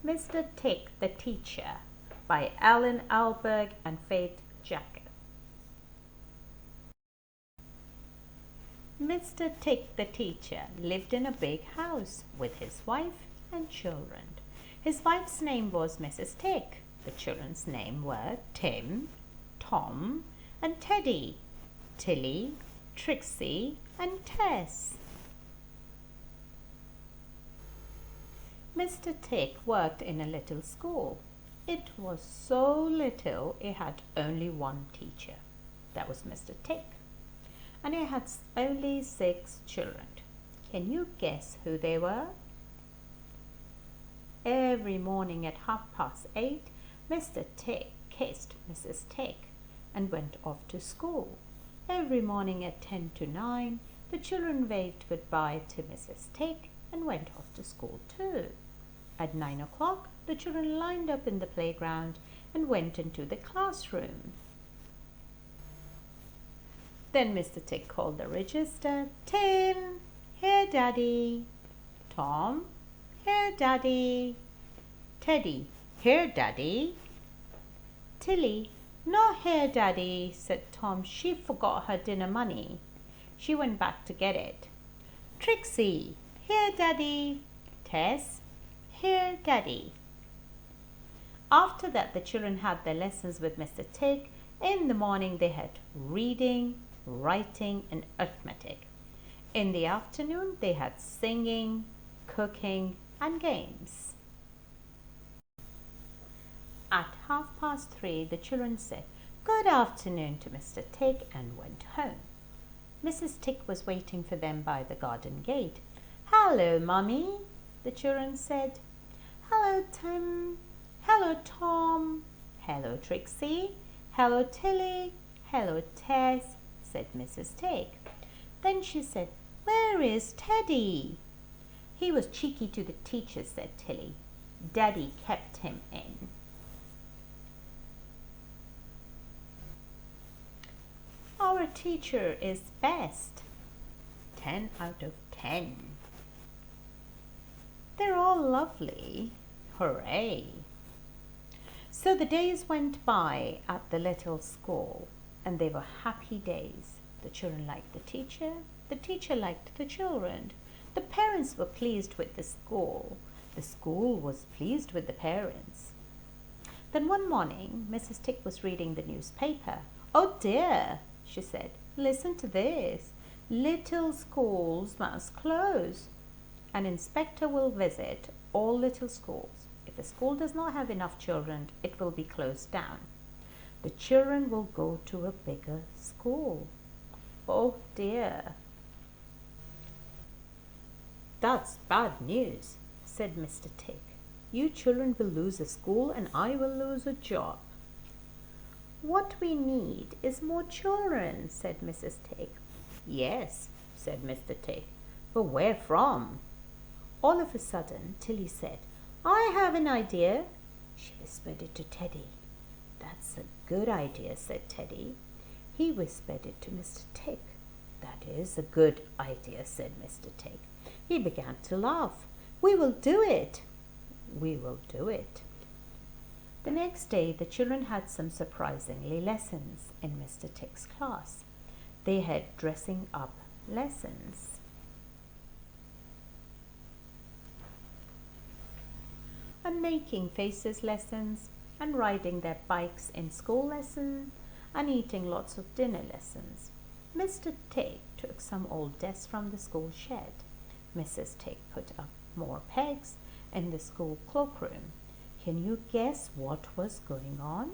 Mr. Tick the Teacher by Allan, Ahlberg and Faith Jaques. Mr. Tick the Teacher lived in a big house with his wife and children. His wife's name was Mrs. Tick. The children's names were Tim, Tom, and Teddy, Tilly, Trixie, and Tess. Mr. Tick worked in a little school. It was so little it had only one teacher. That was Mr. Tick. And it had only 6 children. Can you guess who they were? Every morning at 8:30, Mr. Tick kissed Mrs. Tick and went off to school. Every morning at 8:50, the children waved goodbye to Mrs. Tick and went off to school too. At 9:00, the children lined up in the playground and went into the classroom. Then Mr. Tick called the register. Tim, here Daddy. Tom, here Daddy. Teddy, here Daddy. Tilly, not here Daddy, said Tom. She forgot her dinner money. She went back to get it. Trixie, here Daddy. Tess, here Daddy. After that, the children had their lessons with Mr. Tick. In the morning, they had reading, writing, and arithmetic. In the afternoon, they had singing, cooking, and games. At 3:30, the children said good afternoon to Mr. Tick and went home. Mrs. Tick was waiting for them by the garden gate. Hello, Mummy, the children said. Hello, Tim. Hello, Tom. Hello, Trixie. Hello, Tilly. Hello, Tess, said Mrs. Tick. Then she said, where is Teddy? He was cheeky to the teacher, said Tilly. Daddy kept him in. Our teacher is best. 10 out of 10. They're all lovely. Hooray! So the days went by at the little school, and they were happy days. The children liked the teacher liked the children. The parents were pleased with the school was pleased with the parents. Then one morning, Mrs. Tick was reading the newspaper. Oh dear, she said, listen to this. Little schools must close. An inspector will visit all little schools. If a school does not have enough children, it will be closed down. The children will go to a bigger school. Oh dear. That's bad news, said Mr. Tick. You children will lose a school and I will lose a job. What we need is more children, said Mrs. Tick. Yes, said Mr. Tick, but where from? All of a sudden, Tilly said, I have an idea. She whispered it to Teddy. That's a good idea, said Teddy. He whispered it to Mr. Tick. That is a good idea, said Mr. Tick. He began to laugh. We will do it. We will do it. The next day, the children had some surprisingly lessons in Mr. Tick's class. They had dressing up lessons. And making faces lessons, and riding their bikes in school lesson, and eating lots of dinner lessons. Mr. Tick took some old desks from the school shed. Mrs. Tick put up more pegs in the school cloakroom. Can you guess what was going on?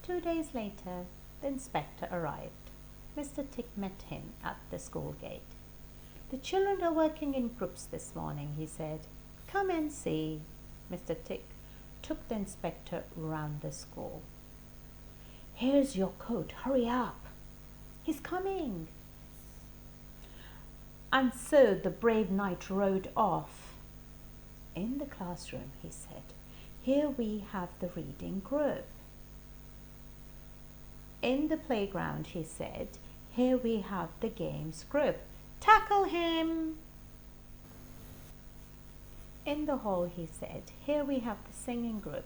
2 days later, the inspector arrived. Mr. Tick met him at the school gate. The children are working in groups this morning, he said. Come and see. Mr. Tick took the inspector round the school. Here's your coat. Hurry up. He's coming. And so the brave knight rode off. In the classroom, he said, here we have the reading group. In the playground, he said, here we have the games group. Tackle him! In the hall, he said, here we have the singing group.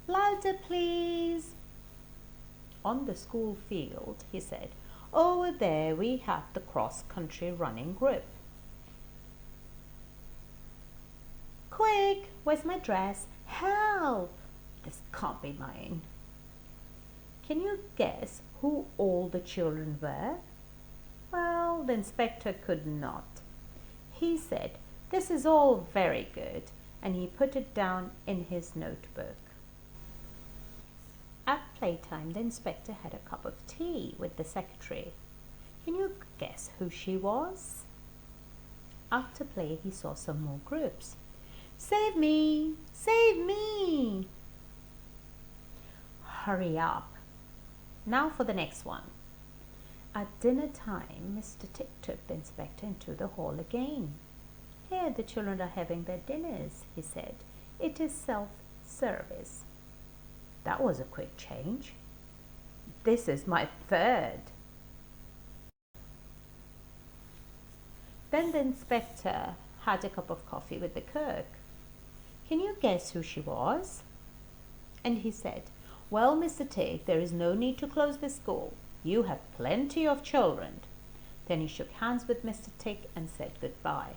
Louder, please. On the school field, he said, over there we have the cross-country running group. Quick, where's my dress? Help! This can't be mine. Can you guess who all the children were? Well, the inspector could not. He said, this is all very good, and he put it down in his notebook. At playtime, the inspector had a cup of tea with the secretary. Can you guess who she was? After play, he saw some more groups. Save me! Save me! Hurry up. Now for the next one. At dinner time, Mr. Tick took the inspector into the hall again. Here the children are having their dinners, he said. It is self-service. That was a quick change. This is my third. Then the inspector had a cup of coffee with the cook. Can you guess who she was? And he said, well, Mr. Tick, there is no need to close the school. You have plenty of children. Then he shook hands with Mr. Tick and said goodbye.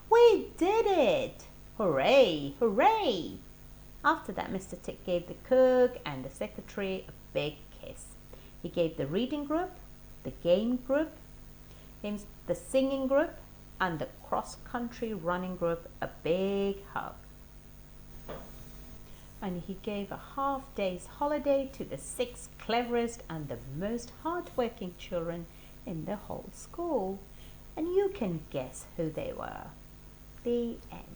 We did it! Hooray! Hooray! After that, Mr. Tick gave the cook and the secretary a big kiss. He gave the reading group, the game group, the singing group, and the cross-country running group a big hug. And he gave a half-day's holiday to the 6 cleverest and the most hard-working children in the whole school. And you can guess who they were. The end.